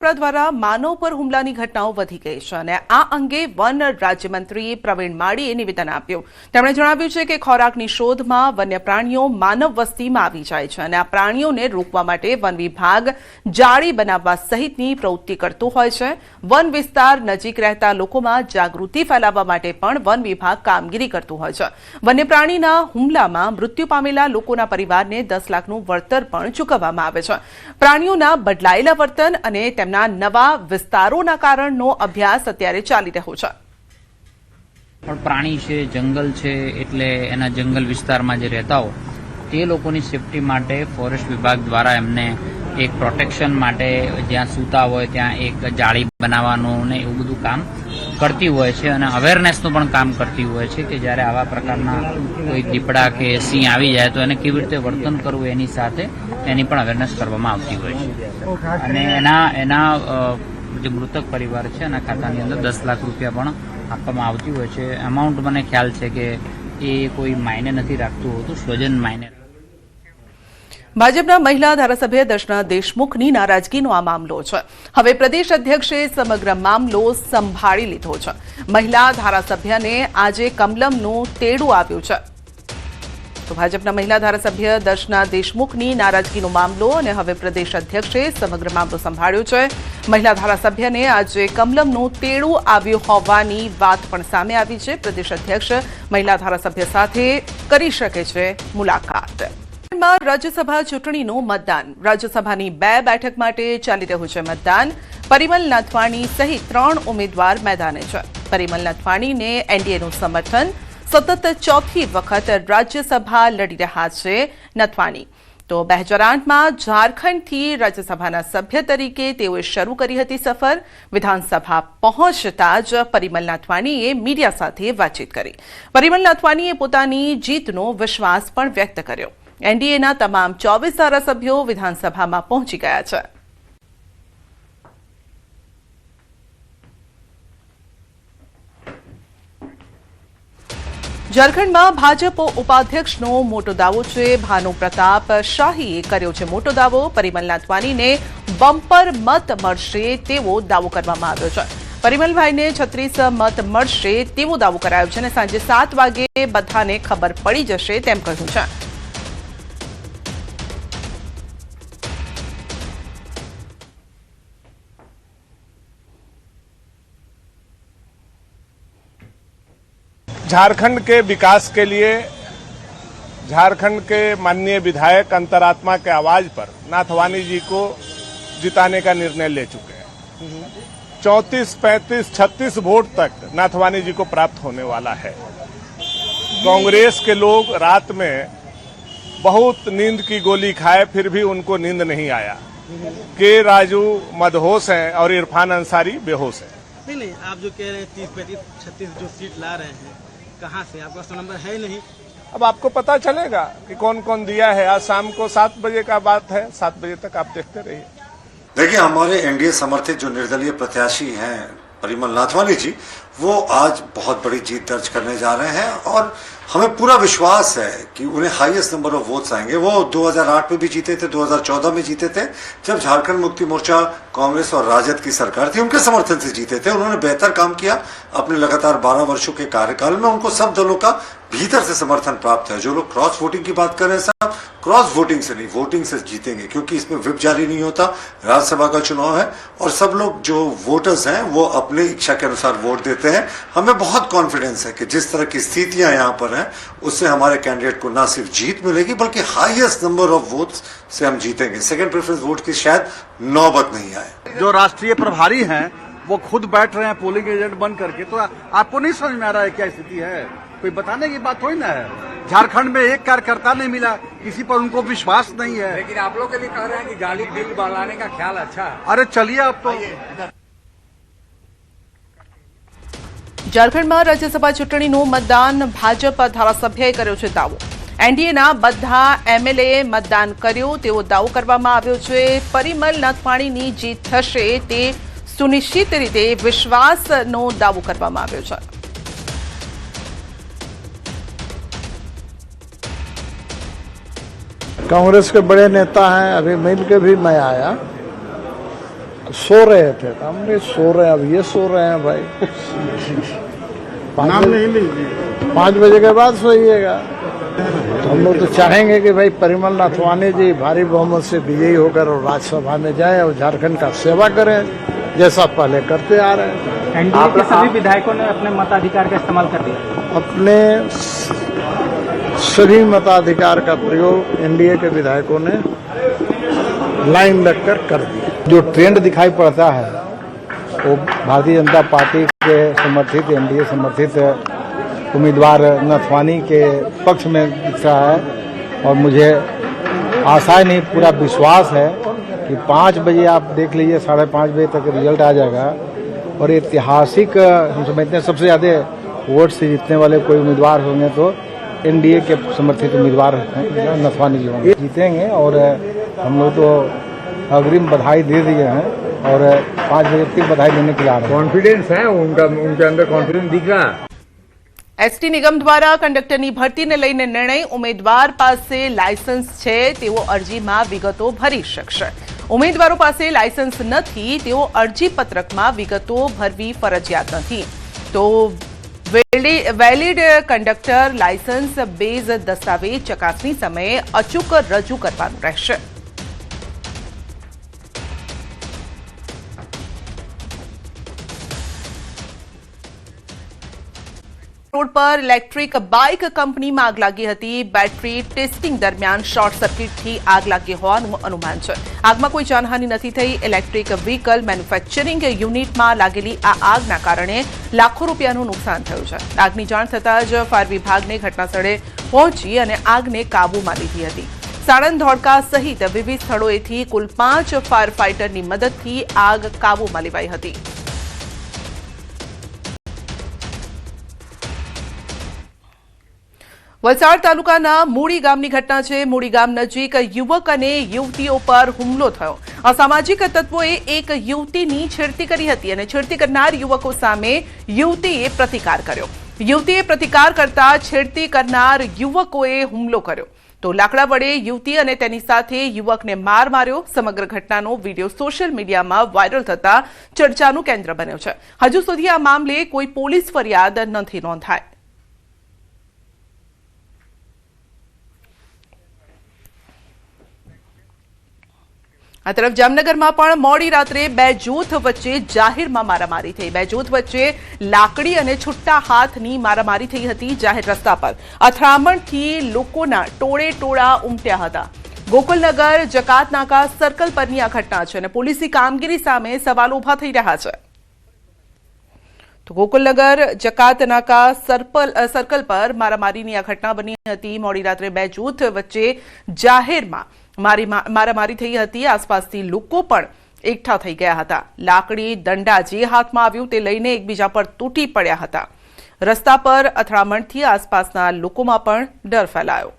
દ્વારા માનવ પર હુમલાની ઘટનાઓ વધી ગઈ છે અને આ અંગે વન રાજ્યમંત્રી પ્રવીણ માળીએ નિવેદન આપ્યું. તેમણે જણાવ્યું છે કે ખોરાકની શોધમાં વન્ય પ્રાણીઓ માનવ વસ્તીમાં આવી જાય છે અને આ પ્રાણીઓને રોકવા માટે વન વિભાગ જાળી બનાવવા સહિતની પ્રવૃત્તિ કરતું હોય છે. વન વિસ્તાર નજીક રહેતા લોકોમાં જાગૃતિ ફેલાવવા માટે પણ વન વિભાગ કામગીરી કરતું હોય છે. વન્ય પ્રાણીના હુમલામાં મૃત્યુ પામેલા લોકોના પરિવારને 10 લાખનું વળતર પણ ચૂકવવામાં આવે છે. પ્રાણીઓના બદલાયેલા વર્તન અને તેમના નવા વિસ્તારોના કારણનો અભ્યાસ અત્યારે ચાલી રહ્યો છે. પણ પ્રાણી છે, જંગલ છે, એટલે એના જંગલ વિસ્તારમાં જે રહેતા હોય તે લોકોની સેફટી માટે ફોરેસ્ટ વિભાગ દ્વારા એમને એક પ્રોટેક્શન માટે જ્યાં સૂતા હોય ત્યાં એક જાળી બનાવવાનું ને એવું બધું કામ કરતી હોય છે અને અવેરનેસનું પણ કામ કરતી હોય છે કે જ્યારે આવા પ્રકારના કોઈ દીપડા કે સિંહ આવી જાય તો એને કેવી રીતે વર્તન કરવું એની સાથે એની પણ અવેરનેસ કરવામાં આવતી હોય છે. અને એના જે મૃતક પરિવાર છે એના ખાતાની અંદર 10 લાખ રૂપિયા પણ આપવામાં આવતી હોય છે. અમાઉન્ટ મને ખ્યાલ છે કે એ કોઈ માયને નથી રાખતું હોતું, સ્વજન માયને. ભાજપના મહિલા ધારાસભ્ય દર્શના દેશમુખની નારાજગીનો આ મામલો છે. હવે પ્રદેશ અધ્યક્ષે સમગ્ર મામલો સંભાળી લીધો છે. મહિલા ધારાસભ્યને આજે કમલમનું તેડું આવ્યું છે. તો ભાજપના મહિલા ધારાસભ્ય દર્શના દેશમુખની નારાજગીનો મામલો અને હવે પ્રદેશ અધ્યક્ષે સમગ્ર મામલો સંભાળ્યો છે. મહિલા ધારાસભ્યને આજે કમલમનું તેડું આવ્યું હોવાની વાત પણ સામે આવી છે. પ્રદેશ અધ્યક્ષ મહિલા ધારાસભ્ય સાથે કરી શકે છે મુલાકાત. રાજ્યસભા ચૂંટણીનું મતદાન. રાજ્યસભાની 2 બેઠક માટે ચાલી રહ્યું છે મતદાન. પરિમલ નાથવાણી સહિત 3 ઉમેદવાર મેદાને છે. પરિમલ નાથવાણીને એનડીએનું સમર્થન. સતત 4થી વખત રાજ્યસભા લડી રહ્યા છે નાથવાણી. તો 2008માં ઝારખંડથી રાજ્યસભાના સભ્ય તરીકે તેઓએ શરૂ કરી હતી સફર. વિધાનસભા પહોંચતા જ પરિમલ નાથવાણીએ મીડિયા સાથે વાતચીત કરી. પરિમલ નાથવાણીએ પોતાની જીતનો વિશ્વાસ પણ વ્યક્ત કર્યો. એનડીએના તમામ 24 ધારાસભ્યો વિધાનસભામાં પહોંચી ગયા છે. ઝારખંડમાં ભાજપ ઉપાધ્યક્ષનો મોટો દાવો છે. ભાનુ પ્રતાપ શાહીએ કર્યો છે મોટો દાવો. પરિમલ નાથવાણીને બમ્પર મત મળશે તેવો દાવો કરવામાં આવ્યો છે. પરિમલભાઈને 36 મત મળશે તેવો દાવો કરાયો છે અને સાંજે 7 વાગે બધાને ખબર પડી જશે તેમ કહ્યું છે. झारखंड के विकास के लिए झारखंड के माननीय विधायक अंतरात्मा के आवाज पर नाथवानी जी को जिताने का निर्णय ले चुके हैं. 34, 35, 36 वोट तक नाथवानी जी को प्राप्त होने वाला है. कांग्रेस के लोग रात में बहुत नींद की गोली खाए फिर भी उनको नींद नहीं आया. के राजू मदहोश हैं और इरफान अंसारी बेहोश हैं. नहीं, आप जो कह रहे हैं 30, 35, 36 जो सीट ला रहे हैं, कहाँ से? आपका तो नंबर है नहीं. अब आपको पता चलेगा कि कौन कौन दिया है. आज शाम को 7 बजे का बात है. 7 बजे तक आप देखते रहिए. देखिए, हमारे एनडीए समर्थित जो निर्दलीय प्रत्याशी हैं परिमल नाथवानी जी, वो आज बहुत बड़ी जीत दर्ज करने जा रहे हैं और हमें पूरा विश्वास है कि उन्हें हाईएस्ट नंबर ऑफ वोट्स आएंगे. वो 2008 में भी जीते थे, 2014 में जीते थे, जब झारखंड मुक्ति मोर्चा कांग्रेस और राजद की सरकार थी. उनके समर्थन से जीते थे. उन्होंने बेहतर काम किया अपने लगातार 12 वर्षों के कार्यकाल में. उनको सब दलों का भीतर से समर्थन प्राप्त है. जो लोग क्रॉस वोटिंग की बात कर रहे हैं साहब, क्रॉस वोटिंग से नहीं, वोटिंग से जीतेंगे, क्योंकि इसमें व्हिप जारी नहीं होता. राज्यसभा का चुनाव है और सब लोग जो वोटर्स हैं वो अपनी इच्छा के अनुसार वोट देते हैं. हमें बहुत कॉन्फिडेंस है कि जिस तरह की स्थितियां यहाँ पर हैं उससे हमारे कैंडिडेट को न सिर्फ जीत मिलेगी बल्कि हाईएस्ट नंबर ऑफ वोट्स से हम जीतेंगे. सेकंड प्रेफरेंस वोट की शायद नौबत नहीं आए. जो राष्ट्रीय प्रभारी हैं वो खुद बैठ रहे हैं पोलिंग एजेंट बन करके, तो आपको नहीं समझ में आ रहा है क्या स्थिति है? कोई बताने की बात थोड़ी ना है. झारखंड में एक कार्यकर्ता नहीं मिला, किसी पर उनको विश्वास नहीं है. लेकिन आप लोग के लिए कह रहे हैं कि गाली बिल बढ़ाने का ख्याल अच्छा है. अरे चलिए अब तो. ઝારખંડમાં રાજ્યસભા ચૂંટણીનું મતદાન. ભાજપ ધારાસભ્યએ કર્યો છે દાવો. એનડીએના બધા એમએલએ મતદાન કર્યું તેવો દાવો કરવામાં આવ્યો છે. પરિમલ નાથવાણીની જીત થશે તે સુનિશ્ચિત રીતે વિશ્વાસનો દાવો કરવામાં આવ્યો છે. कांग्रेस के बड़े नेता हैं, अभी मिल के भी मैं आया. सो रहे थे तो हमने सो रहे हैं, अब ये सो रहे हैं भाई। 5 बजे के बाद सोइएगा। तो हम लोग तो चाहेंगे कि भाई परिमल नाथवानी जी भारी बहुमत से विजयी होकर और राज्यसभा में जाए और झारखंड का सेवा करें, जैसा पहले करते आ रहे हैं। एनडीए के सभी विधायकों ने अपने मताधिकार का इस्तेमाल कर दिया। अपने सभी मताधिकार का प्रयोग एनडीए के विधायकों ने लाइन लगकर कर दिया। जो ट्रेंड दिखाई पड़ता है वो भारतीय जनता पार्टी के समर्थित, एनडीए समर्थित उम्मीदवार नाथवानी के पक्ष में दिख रहा है और मुझे आशा ही नहीं, पूरा विश्वास है कि 5 बजे आप देख लीजिए, 5:30 बजे तक रिजल्ट आ जाएगा और ऐतिहासिक हम समझते हैं सबसे ज़्यादा वोट से जीतने वाले कोई उम्मीदवार होंगे तो एनडीए के समर्थित उम्मीदवार नाथवानी जी होंगे, जीतेंगे। और हम लोग तो अग्रिम बधाई दे दिए हैं और 5 बजे फिर बधाई देने के लिए आ रहे हैं। कॉन्फिडेंस है उनके अंदर कॉन्फिडेंस दिख रहा है। એસટી નિગમ દ્વારા કંડક્ટરની ભરતીને લઈને નિર્ણય, ઉમેદવાર પાસે લાયસન્સ છે તેઓ અરજીમાં વિગતો ભરી શકશે। ઉમેદવારો પાસે લાયસન્સ નથી તેઓ અરજી પત્રકમાં વિગતો ભરવી ફરજિયાત નથી। તો વેલિડ કંડક્ટર લાયસન્સ બેઝ દસ્તાવેજ ચકાસણી સમયે અચૂક રજૂ કરવાનું રહેશે। रोड पर इलेक्ट्रिक बाइक कंपनीમાં આગ લાગી હતી। બેટરી ટેસ્ટિંગ દરમિયાન શોર્ટ સર્કિટથી આગ લાગી હોવાનું અનુમાન છે। આગમાં કોઈ જાનહાનિ નથી થઈ। ઇલેક્ટ્રિક વ્હીકલ મેન્યુફેક્ચરિંગ યુનિટમાં લાગેલી આ આગના કારણે લાખો રૂપિયાનું નુકસાન થયું છે। આગની જાણ થતાં જ ફાયર વિભાગને ઘટનાસ્થળે પહોંચી અને આગને કાબૂમાં લીધી હતી। સાણંદ, ધોળકા સહિત વિવિધ સ્થળોએથી કુલ 5 ફાયર ફાઇટરની મદદથી આગ કાબૂમાં લેવાઈ હતી। વલસાડ તાલુકાના મૂળી ગામની ઘટના છે। મૂળી ગામ નજીક યુવક અને યુવતીઓ પર હુમલો થયો। અસામાજિક તત્વોએ એક યુવતીની છેડતી કરી હતી અને છેડતી કરનાર યુવકો સામે યુવતીએ પ્રતિકાર કર્યો। યુવતીએ પ્રતિકાર કરતા છેડતી કરનાર યુવકોએ હુમલો કર્યો તો લાકડા વડે યુવતી અને તેની સાથે યુવકને માર માર્યો। સમગ્ર ઘટનાનો વિડીયો સોશિયલ મીડિયામાં વાયરલ થતા ચર્ચાનું કેન્દ્ર બન્યો છે। હજુ સુધી આ મામલે કોઈ પોલીસ ફરિયાદ નથી નોંધાઈ। આ તરફ જામનગરમાં પણ મોડી રાત્રે 2 જૂથ વચ્ચે જાહેરમાં મારામારી થઈ। 2 જૂથ વચ્ચે લાકડી અને છૂટા હાથની મારામારી થઈ હતી। જાહેર રસ્તા પર અથડામણથી લોકોના ટોળે ટોળા ઉમટ્યા હતા। ગોકુલનગર જકાત નાકા સર્કલ પરની આ ઘટના છે અને પોલીસની કામગીરી સામે સવાલ ઊભા થઈ રહ્યા છે। તો ગોકુલનગર જકાત નાકા સર્કલ પર મારામારીની આ ઘટના બની હતી। મોડી રાત્રે 2 જૂથ વચ્ચે જાહેરમાં મારામારી થઈ હતી। આસપાસથી લોકો પણ એકઠા થઈ ગયા હતા। લાકડી, દંડા જે હાથમાં આવ્યું તે લઈને એકબીજા પર તૂટી પડ્યા હતા। રસ્તા પર અથડામણથી આસપાસના લોકોમાં પણ ડર ફેલાયો।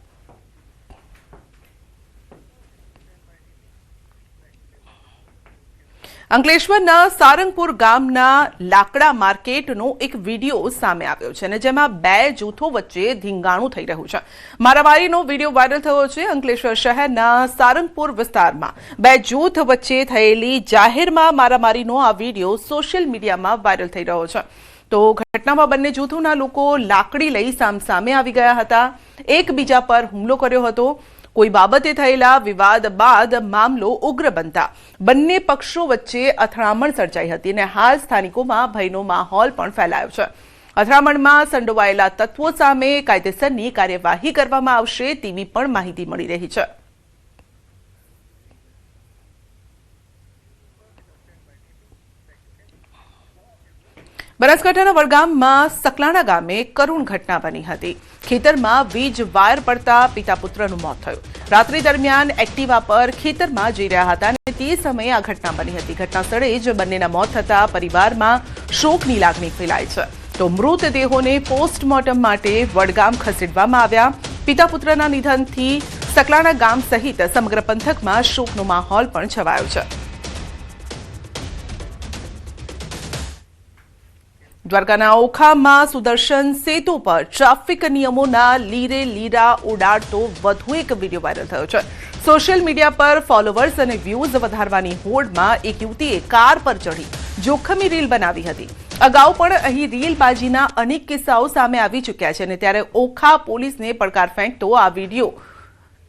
અંકલેશ્વરના સારંગપુર ગામના લાકડા માર્કેટનો એક વિડીયો સામે આવ્યો છે અને જેમાં 2 જૂથો વચ્ચે ધીંગાણું થઈ રહ્યું છે। મારામારીનો વિડીયો વાયરલ થયો છે। અંકલેશ્વર શહેરના સારંગપુર વિસ્તારમાં 2 જૂથ વચ્ચે થયેલી જાહેરમાં મારામારીનો આ વિડીયો સોશિયલ મીડિયામાં વાયરલ થઈ રહ્યો છે। તો ઘટનામાં બંને જૂથોના લોકો લાકડી લઈ સામસામે આવી ગયા હતા। એકબીજા પર હુમલો કર્યો હતો। કોઈ બાબતે થયેલા વિવાદ બાદ મામલો ઉગ્ર બનતા બંને પક્ષો વચ્ચે અથડામણ સર્જાઈ હતી અને હાલ સ્થાનિકોમાં ભયનો માહોલ પણ ફેલાયો છે। અથડામણમાં સંડોવાયેલા તત્વો સામે કાયદેસરની કાર્યવાહી કરવામાં આવશે તેવી પણ માહિતી મળી રહી છે। બનાસકાંઠાના વડગામમાં સકલાણા ગામે કરુણ ઘટના બની હતી। ખેતરમાં વીજ વાયર પડતા પિતા પુત્રનું મોત થયું। રાત્રિ દરમિયાન એક્ટિવા પર ખેતરમાં જઈ રહ્યા હતા અને તે સમયે આ ઘટના બની હતી। ઘટનાસ્થળે જ બંનેના મોત થતા પરિવારમાં શોકની લાગણી ફેલાઈ છે। તો મૃતદેહોને પોસ્ટમોર્ટમ માટે વડગામ ખસેડવામાં આવ્યા। પિતા પુત્રના નિધનથી સકલાણા ગામ સહિત સમગ્ર પંથકમાં શોકનો માહોલ પણ છવાયો છે। દ્વારકાના ઓખામાં સુદર્શન સેતુ પર ટ્રાફિક નિયમોના લીરે લીરા ઉડાડતો વધુ એક વિડીયો વાયરલ થયો છે। સોશિયલ મીડિયા પર ફોલોવર્સ અને વ્યૂઝ વધારવાની હોડમાં એક યુવતીએ કાર પર ચઢી જોખમી રીલ બનાવી હતી. અગાઉ પણ અહીં રીલબાજીના અનેક કિસ્સાઓ સામે આવી ચૂક્યા છે અને ત્યારે ઓખા પોલીસને પડકાર ફેંકતો આ વિડીયો,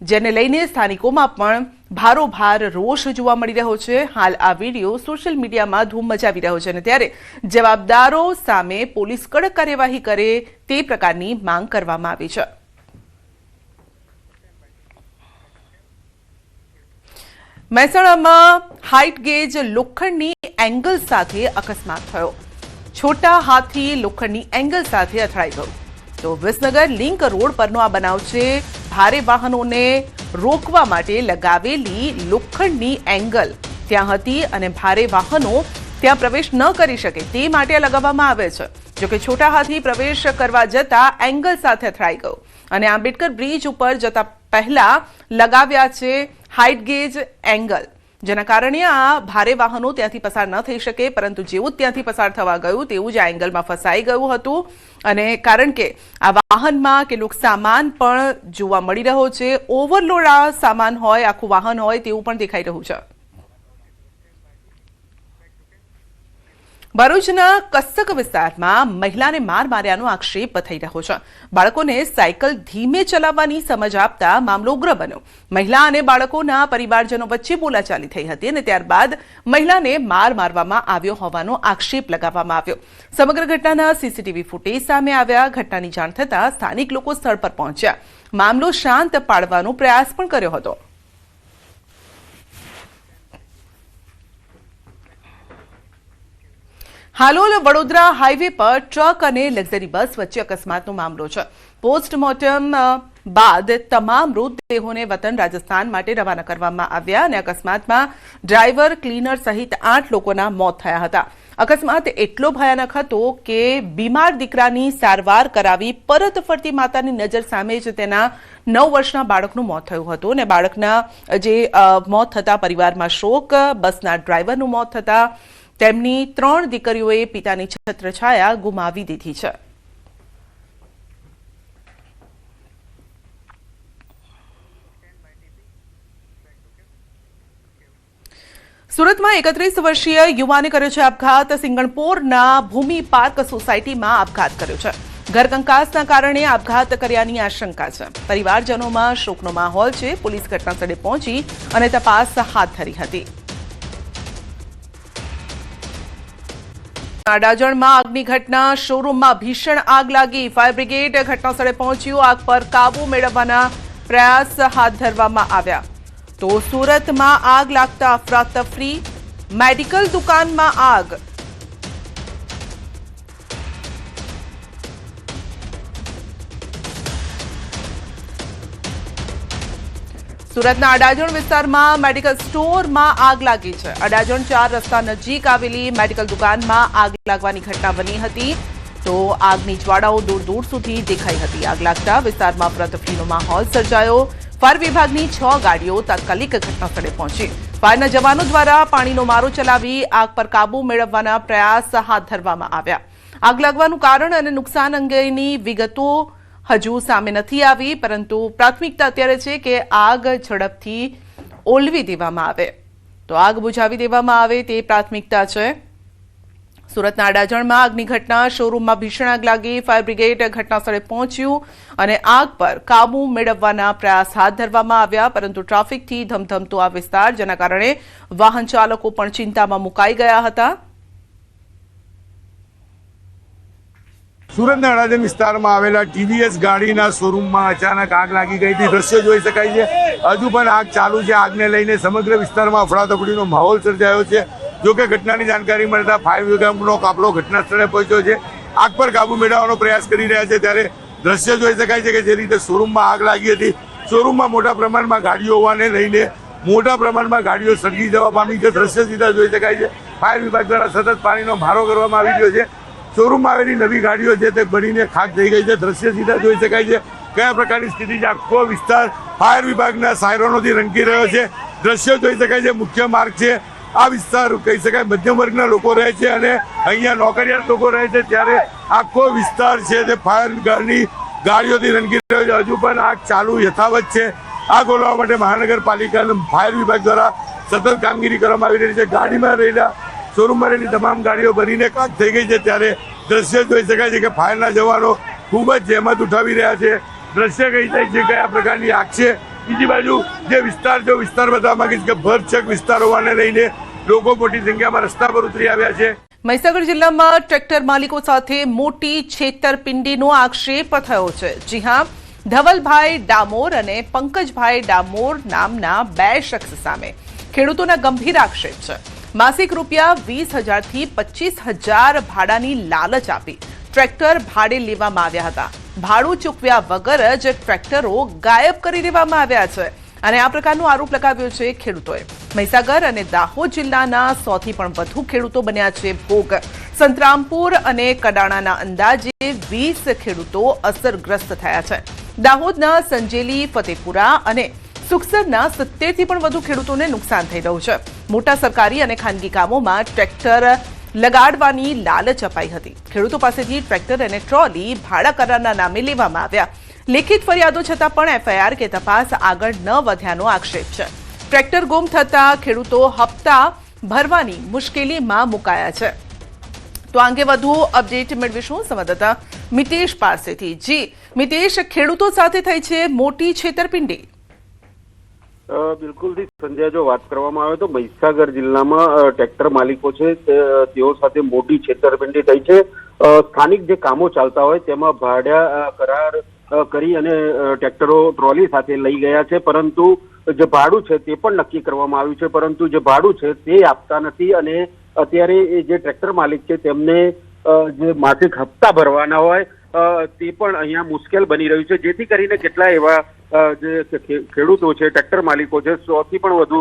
જેને લઈને સ્થાનિકોમાં પણ ભારોભાર રોષ જોવા મળી રહ્યો છે. હાલ આ વિડીયો સોશિયલ મીડિયામાં ધૂમ મચાવી રહ્યો છે અને ત્યારે જવાબદારો સામે પોલીસ કડક કાર્યવાહી કરે તે પ્રકારની માંગ કરવામાં આવી છે. મહેસાણામાં હાઇટ ગેજ લોખંડની એંગલ સાથે અકસ્માત થયો. છોટા હાથી લોખંડની એંગલ સાથે અથડાઈ ગયું. તો વિસનગર લિંક રોડ પરનો આ બનાવ છે. ભારે વાહનોને રોકવા માટે લગાવેલી લોખંડની એંગલ ત્યાં હતી અને ભારે વાહનો ત્યાં પ્રવેશ ન કરી શકે તે માટે લગાવવામાં આવે છે. જોકે છોટા હાથી પ્રવેશ કરવા જતા એંગલ સાથે અથડાઈ ગયો અને આંબેડકર બ્રિજ ઉપર જતા પહેલા લગાવ્યા છે હાઇટ ગેજ એંગલ, જેના કારણે આ ભારે વાહનો ત્યાંથી પસાર ન થઈ શકે. પરંતુ જેવું જ ત્યાંથી પસાર થવા ગયું તેવું જ આ એંગલમાં ફસાઈ ગયું હતું અને કારણ કે આ વાહનમાં કેટલોક સામાન પણ જોવા મળી રહ્યો છે. ઓવરલોડ આ સામાન હોય, આખું વાહન હોય તેવું પણ દેખાઈ રહ્યું છે. ભરૂચના કસ્સક વિસ્તારમાં મહિલાને માર માર્યાનો આક્ષેપ થઈ રહ્યો છે. બાળકોને સાયકલ ધીમે ચલાવવાની સમજ આપતા મામલો ઉગ્ર બન્યો. મહિલા અને બાળકોના પરિવારજનો વચ્ચે બોલાચાલી થઈ હતી અને ત્યારબાદ મહિલાને માર મારવામાં આવ્યો હોવાનો આક્ષેપ લગાવવામાં આવ્યો. સમગ્ર ઘટનાના સીસીટીવી ફૂટેજ સામે આવ્યા. ઘટનાની જાણ થતાં સ્થાનિક લોકો સ્થળ પર પહોંચ્યા. મામલો શાંત પાડવાનો પ્રયાસ પણ કર્યો હતો. હાલોલ વડોદરા હાઈવે પર ટ્રક અને લક્ઝરી બસ વચ્ચે અકસ્માતનો મામલો છે. પોસ્ટમોર્ટમ બાદ તમામ મૃતદેહોને વતન રાજસ્થાન માટે રવાના કરવામાં આવ્યા અને અકસ્માતમાં ડ્રાઈવર, ક્લીનર સહિત 8 લોકોના મોત થયા હતા. અકસ્માત એટલો ભયાનક હતો કે બીમાર દીકરાની સારવાર કરાવી પરત ફરતી માતાની નજર સામે જ તેના 9 વર્ષના બાળકનું મોત થયું હતું અને બાળકના જે મોત થતા પરિવારમાં શોક. બસના ડ્રાઈવરનું મોત થતા તેમની 3 દીકરીઓએ પિતાની છત્રછાયા ગુમાવી દીધી છે. સુરતમાં 31 વર્ષીય યુવાને કર્યો છે આપઘાત. સિંગણપોરના ભૂમિ પાર્ક સોસાયટીમાં આપઘાત કર્યો છે. ઘરકંકાસના કારણે આપઘાત કર્યાની આશંકા છે. પરિવારજનોમાં શોકનો માહોલ છે. પોલીસ ઘટનાસ્થળે પહોંચી અને તપાસ હાથ ધરી હતી. અડાજણમાં આગની ઘટના. શોરૂમમાં ભીષણ આગ લાગી. ફાયર બ્રિગેડ ઘટનાસ્થળે પહોંચ્યું. આગ પર કાબુ મેળવવાના પ્રયાસ હાથ ધરવામાં આવ્યા. તો સુરતમાં આગ લાગતા અફરાતફરી. મેડિકલ દુકાનમાં આગ. સુરતના અડાજણ વિસ્તારમાં મેડિકલ સ્ટોરમાં આગ લાગી છે. અડાજણ 4 રસ્તા નજીક આવેલી મેડિકલ દુકાનમાં આગ લાગવાની ઘટના બની હતી. તો આગની જ્વાળાઓ દૂર દૂર સુધી દેખાઈ હતી. આગ લાગતા વિસ્તારમાં અફરાતફરીનો માહોલ સર્જાયો. ફાયર વિભાગની 6 ગાડીઓ તાત્કાલિક ઘટનાસ્થળે પહોંચી. ફાયરના જવાનો દ્વારા પાણીનો મારો ચલાવી આગ પર કાબુ મેળવવાના પ્રયાસ હાથ ધરવામાં આવ્યા. આગ લાગવાનું કારણ અને નુકસાન અંગેની વિગતો હજુ સામે નથી આવી, પરંતુ પ્રાથમિકતા અત્યારે છે કે આગ ઝડપથી ઓલવી દેવામાં આવે, તો આગ બુઝાવી દેવામાં આવે તે પ્રાથમિકતા છે. સુરતના અડાજણમાં આગની ઘટના. શોરૂમમાં ભીષણ આગ લાગી. ફાયર બ્રિગેડ ઘટનાસ્થળે પહોંચ્યું અને આગ પર કાબુ મેળવવાના પ્રયાસ હાથ ધરવામાં આવ્યા, પરંતુ ટ્રાફિકથી ધમધમતો આ વિસ્તાર, જેના કારણે વાહન ચાલકો પણ ચિંતામાં મુકાઈ ગયા હતા. સુરતના અડાજણ વિસ્તારમાં આવેલા ટીવીએસ ગાડીના શોરૂમમાં અચાનક આગ લાગી ગઈ હતી. દ્રશ્ય જોઈ શકાય છે. હજુ પણ આગ ચાલુ છે. આગને લઈને સમગ્ર વિસ્તારમાં અફડાતફડીનો માહોલ સર્જાયો છે. જોકે ઘટનાની જાણકારી મળતા ફાયર વિભાગનો કાફલો ઘટના સ્થળે પહોંચ્યો છે. આગ પર કાબુ મેળવવાનો પ્રયાસ કરી રહ્યા છે. ત્યારે દ્રશ્ય જોઈ શકાય છે કે જે રીતે શોરૂમમાં આગ લાગી હતી, શોરૂમમાં મોટા પ્રમાણમાં ગાડીઓ હોવાને લઈને મોટા પ્રમાણમાં ગાડીઓ સળગી જવા પામી છે. દ્રશ્ય સીધા જોઈ શકાય છે. ફાયર વિભાગ દ્વારા સતત પાણીનો મારો કરવામાં આવી રહ્યો છે. શોરૂમમાં આવેલી નવી ગાડીઓ છે તે બળીને ખાક થઈ ગઈ છે. દ્રશ્ય સીધા જોઈ શકાય છે કયા પ્રકારની સ્થિતિ છે. આખો વિસ્તાર ફાયર વિભાગના સાયરનોથી રંગી રહ્યો છે. દ્રશ્યો જોઈ શકાય છે. મુખ્ય માર્ગ છે. આ વિસ્તાર કહી શકાય મધ્યમ વર્ગના લોકો રહે છે અને અહીંયા નોકરિયાત લોકો રહે છે. ત્યારે આખો વિસ્તાર છે તે ફાયર વિભાગની ગાડીઓથી રંગી રહ્યો છે. હજુ પણ આગ ચાલુ યથાવત છે. આ ખોલવા માટે મહાનગરપાલિકા અને ફાયર વિભાગ દ્વારા સતત કામગીરી કરવામાં આવી રહી છે. ગાડીમાં રહેલા શોરૂમમાં રહેલી તમામ ગાડીઓ ભરીને કાક થઈ ગઈ છે. ત્યારે દ્રશ્ય જોઈ શકાય છે કે ફાયરના જવાનો ખૂબ જ જહેમત ઉઠાવી રહ્યા છે. દ્રશ્ય કહી જાય છે કયા પ્રકારની આગ છે. બીજી બાજુ જે વિસ્તાર બતાવવા માંગીશ કે ભરચક વિસ્તાર હોવાને લઈને લોકો મોટી સંખ્યામાં રસ્તા પર ઉતરી આવ્યા છે. મહીસાગર જિલ્લામાં ટ્રેક્ટર માલિકો સાથે મોટી છેતરપિંડીનો આક્ષેપ થયો છે. જી હા, ધવલભાઈ ડામોર અને પંકજભાઈ ડામોર નામના 2 શખ્સ સામે ખેડૂતોના ગંભીર આક્ષેપ છે. માસિક રૂપિયા 20,000 થી 25,000 ભાડાની લાલચ આપી ટ્રેક્ટર ભાડે લેવામાં આવ્યા હતા. ભાડું ચૂકવ્યા વગર જ ટ્રેક્ટરો ગાયબ કરી દેવામાં આવ્યા છે અને આ પ્રકારનો આરોપ લગાવ્યો છે ખેડૂતોએ. મહીસાગર અને દાહોદ જિલ્લાના 100 થી પણ વધુ ખેડૂતો બન્યા છે ભોગ. સંતરામપુર અને કડાણાના અંદાજે 20 ખેડૂતો અસરગ્રસ્ત થયા છે. દાહોદના સંજેલી, ફતેપુરા અને સુખસરના 70 થી પણ વધુ ખેડૂતોને નુકસાન થઈ રહ્યું છે. મોટા સરકારી અને ખાનગી કામોમાં ટ્રેક્ટર લગાડવાની લાલચ અપાઈ હતી. ખેડૂતો પાસેથી ટ્રેક્ટર અને ટ્રોલી ભાડા કરારના નામે લેવામાં આવ્યા. લેખિત ફરિયાદો છતાં પણ એફઆઈઆર કે તપાસ આગળ ન વધ્યાનો આક્ષેપ છે. ટ્રેક્ટર ગુમ થતા ખેડૂતો હપ્તા ભરવાની મુશ્કેલીમાં મુકાયા છે. તો આ અંગે વધુ અપડેટ મેળવીશું સંવાદદાતા મિતેશ પાસેથી. જી મિતેશ, ખેડૂતો સાથે થઈ છે મોટી છેતરપિંડી. બિલકુલ સંજય, જો વાત કરવામાં આવે તો મહીસાગર જિલ્લામાં ટ્રેક્ટર માલિકો છે તેઓ સાથે મોટી છેતરપિંડી થઈ છે. સ્થાનિક જે કામો ચાલતા હોય તેમાં ભાડા કરાર કરી અને ટ્રેક્ટરો ટ્રોલી સાથે લઈ ગયા છે, પરંતુ જે ભાડું છે તે પણ નક્કી કરવામાં આવ્યું છે, પરંતુ જે ભાડું છે તે આપતા નથી અને અત્યારે જે ટ્રેક્ટર માલિક છે તેમને જે માસિક હપ્તા ભરવાના હોય તે પણ અહીંયા મુશ્કેલ બની રહ્યું છે. જેથી કરીને કેટલા એવા જે ખેડૂતો છે, ટ્રેક્ટર માલિકો છે, 100 થી પણ વધુ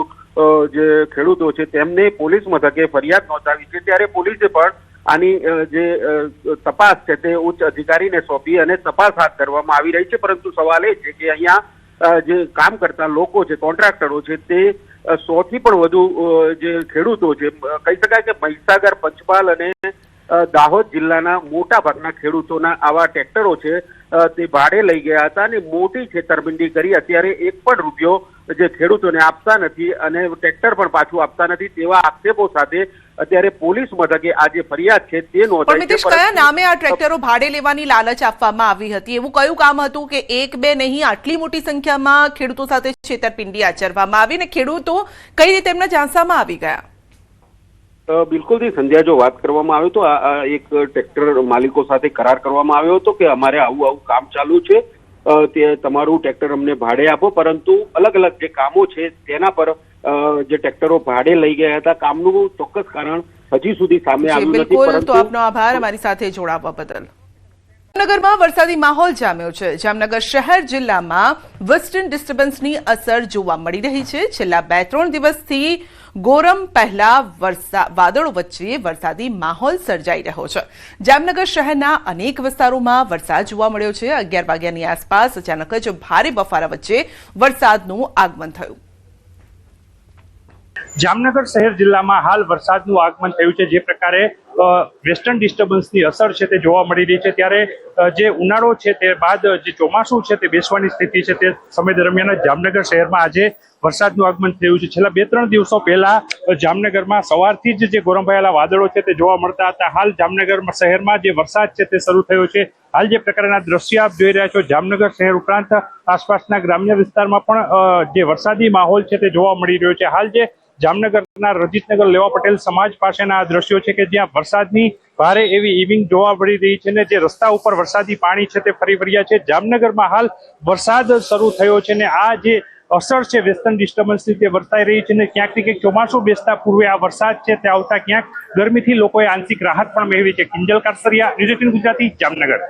જે ખેડૂતો છે તેમને પોલીસ મથકે ફરિયાદ નોંધાવી છે. ત્યારે પોલીસે પણ આની જે તપાસ છે તે ઉચ્ચ અધિકારીને સોંપી અને તપાસ હાથ ધરવામાં આવી રહી છે. પરંતુ સવાલ એ છે કે અહીંયા જે કામ કરતા લોકો છે, કોન્ટ્રાક્ટરો છે, તે 100 થી પણ વધુ જે ખેડૂતો છે, કહી શકાય કે મહીસાગર, પંચમહાલ અને દાહોદ જિલ્લાના મોટા ભાગના ખેડૂતોના આવા ટ્રેક્ટરો છે તે ભાડે લઈ ગયા હતા અને મોટી છેતરપિંડી કરી અત્યારે 1 પણ રૂપિયો જે ખેડૂતોને આપતા નથી અને ટ્રેક્ટર પણ પાછું આપતા નથી તેવા આક્ષેપો સાથે અત્યારે પોલીસ મથકે આ જે ફરિયાદ છે તે નોંધાઈ છે. કયા નામે આ ટ્રેક્ટરો ભાડે લેવાની લાલચ આપવામાં આવી હતી? એવું કયું કામ હતું કે 1-2 નહીં, આટલી મોટી સંખ્યામાં ખેડૂતો સાથે છેતરપિંડી આચરવામાં આવી અને ખેડૂતો કઈ રીતે એમના ઝાંસામાં આવી ગયા? બિલકુલ સંધ્યા, જો વાત કરવામાં આવે તો આ એક ટ્રેક્ટર માલિકો સાથે કરાર કરવામાં આવ્યો હતો કે અમારે આવું કામ ચાલુ છે, તે તમારું ટ્રેક્ટર અમને ભાડે આપો, પરંતુ અલગ અલગ જે કામો છે તેના પર જે ટ્રેક્ટરો ભાડે લઈ ગયા હતા. કામનું ચોક્કસ કારણ હજી સુધી સામે આવ્યું નથી. બિલકુલ, તો આપનો આભાર અમારી સાથે જોડાવા બદલ. જામનગરમાં વરસાદી માહોલ જામ્યો છે. જામનગર શહેર જિલ્લામાં વેસ્ટર્ન ડિસ્ટર્બન્સની અસર જોવા મળી રહી છે. છેલ્લા 2-3 દિવસથી ગોરમ પહેલા વાદળો વચ્ચે વરસાદી માહોલ સર્જાઈ રહ્યો છે. જામનગર શહેરના અનેક વિસ્તારોમાં વરસાદ જોવા મળ્યો છે. 11 વાગ્યાની આસપાસ અચાનક જ ભારે બફારા વચ્ચે વરસાદનું આગમન થયું. જામનગર શહેર જિલ્લામાં હાલ વરસાદનું આગમન થયું છે. જે પ્રકારે વેસ્ટર્ન ડિસ્ટર્બન્સની અસર છે તે જોવા મળી રહી છે, ત્યારે જે ઉનાળો છે તે બાદ જે ચોમાસું છે તે બેસવાની સ્થિતિ છે, તે સમય દરમિયાન જામનગર શહેરમાં આજે વરસાદનું આગમન થયું છે. છેલ્લા 2-3 દિવસો પહેલા જામનગરમાં સવારથી જ જે ગોરંભાયેલા વાદળો છે તે જોવા મળતા હતા. હાલ જામનગર શહેરમાં જે વરસાદ છે તે શરૂ થયો છે. હાલ જે પ્રકારના દ્રશ્ય આપ જોઈ રહ્યા છો, જામનગર શહેર ઉપરાંત આસપાસના ગ્રામ્ય વિસ્તારમાં પણ જે વરસાદી માહોલ છે તે જોવા મળી રહ્યો છે. હાલ જે જામનગરના રજીતનગર લેવા પટેલ સમાજ પાસેના આ દ્રશ્યો છે કે જ્યાં વરસાદની ભારે એવી ઇવિંગ જોવા મળી રહી છે ને જે રસ્તા ઉપર વરસાદી પાણી છે તે ફરી વળ્યા છે. જામનગરમાં હાલ વરસાદ શરૂ થયો છે ને આ જે અસર છે વેસ્ટર્ન ડિસ્ટર્બન્સની તે વર્તાઈ રહી છે ને ક્યાંક ને ક્યાંક ચોમાસું બેસતા પૂર્વે આ વરસાદ છે તે આવતા ક્યાંક ગરમીથી લોકોએ આંશિક રાહત પણ મેળવી છે. કિંજલ કારસરિયા, ન્યૂઝ 18 ગુજરાતી, જામનગર.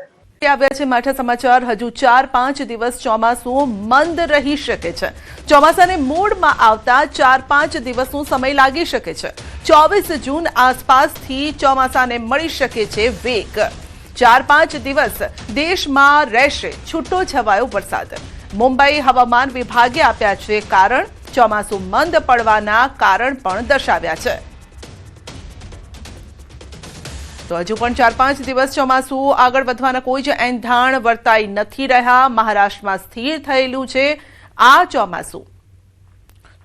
આવ્યા છે માઠા સમાચાર. હજુ 4-5 દિવસ ચોમાસું મંદ રહી શકે છે. ચોમાસાને મૂડમાં આવતા 4-5 દિવસનો સમય લાગી શકે છે. 24 જૂન આસપાસથી ચોમાસાને મળી શકે છે વેગ. 4-5 દિવસ દેશમાં રહેશે છૂટો છવાયો વરસાદ. મુંબઈ હવામાન વિભાગે આપ્યા છે કારણ. ચોમાસું મંદ પડવાના કારણ પણ દર્શાવ્યા છે. તો હજુ પણ 4-5 દિવસ ચોમાસું આગળ વધવાના કોઈ જ એંધાણ વર્તાઈ નથી રહ્યા. મહારાષ્ટ્રમાં સ્થિર થયેલું છે આ ચોમાસું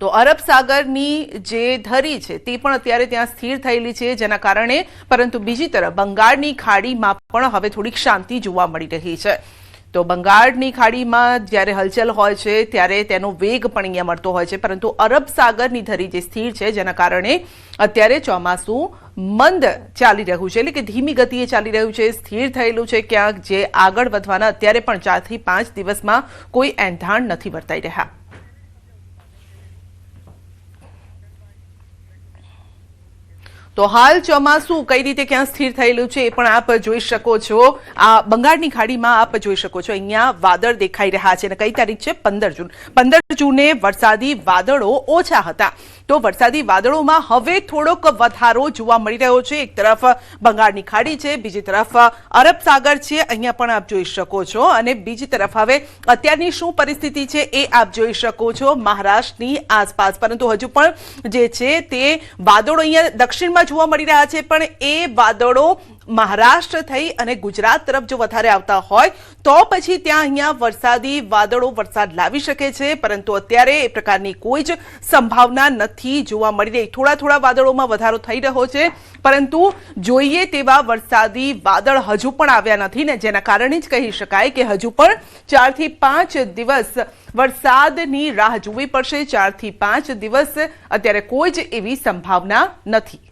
તો અરબ સાગરની જે ધરી છે તે પણ અત્યારે ત્યાં સ્થિર થયેલી છે, જેના કારણે પરંતુ બીજી તરફ બંગાળની ખાડીમાં પણ હવે થોડીક શાંતિ જોવા મળી રહી છે. તો બંગાળની ખાડીમાં જ્યારે હલચલ હોય છે ત્યારે તેનો વેગ પણ અહીંયા મળતો હોય છે, પરંતુ અરબ સાગરની ધરી જે સ્થિર છે જેના કારણે અત્યારે ચોમાસું મંદ ચાલી રહ્યું છે, એટલે કે ધીમી ગતિએ ચાલી રહ્યું છે, સ્થિર થયેલું છે ક્યાંક, જે આગળ વધવાના અત્યારે પણ 4 થી 5 દિવસમાં કોઈ એંધાણ નથી વર્તાઈ રહ્યા. તો હાલ ચોમાસું કઈ રીતે ક્યાં સ્થિર થયેલું છે એ પણ આપ જોઈ શકો છો. આ બંગાળની ખાડીમાં આપ જોઈ શકો છો અહીંયા વાદળ દેખાઈ રહ્યા છે અને કઈ તારીખ છે 15 જૂન. 15 જૂને વરસાદી વાદળો ઓછા હતા, તો વરસાદી વાદળોમાં હવે થોડોક વધારો જોવા મળી રહ્યો છે. એક તરફ બંગાળની ખાડી છે, બીજી તરફ અરબ સાગર છે, અહીંયા પણ આપ જોઈ શકો છો, અને બીજી તરફ હવે અત્યારની શું પરિસ્થિતિ છે એ આપ જોઈ શકો છો મહારાષ્ટ્રની આસપાસ. પરંતુ હજુ પણ જે છે તે વાદળો અહીંયા દક્ષિણમાં જોવા મળી રહ્યા છે, પણ એ વાદળો મહારાષ્ટ્ર થઈ અને ગુજરાત તરફ જો વધારે આવતા હોય તો પછી ત્યાં અહીંયા વરસાદી વાદળો વરસાદ લાવી શકે છે, પરંતુ અત્યારે એ પ્રકારની કોઈ જ સંભાવના નથી જોવા મળી રહી. થોડા થોડા વાદળોમાં વધારો થઈ રહ્યો છે, પરંતુ જોઈએ તેવા વરસાદી વાદળ હજુ પણ આવ્યા નથી ને, જેના કારણે જ કહી શકાય કે હજુ પણ 4 થી 5 દિવસ વરસાદની રાહ જોવી પડશે. 4 થી 5 દિવસ અત્યારે કોઈ જ એવી સંભાવના નથી.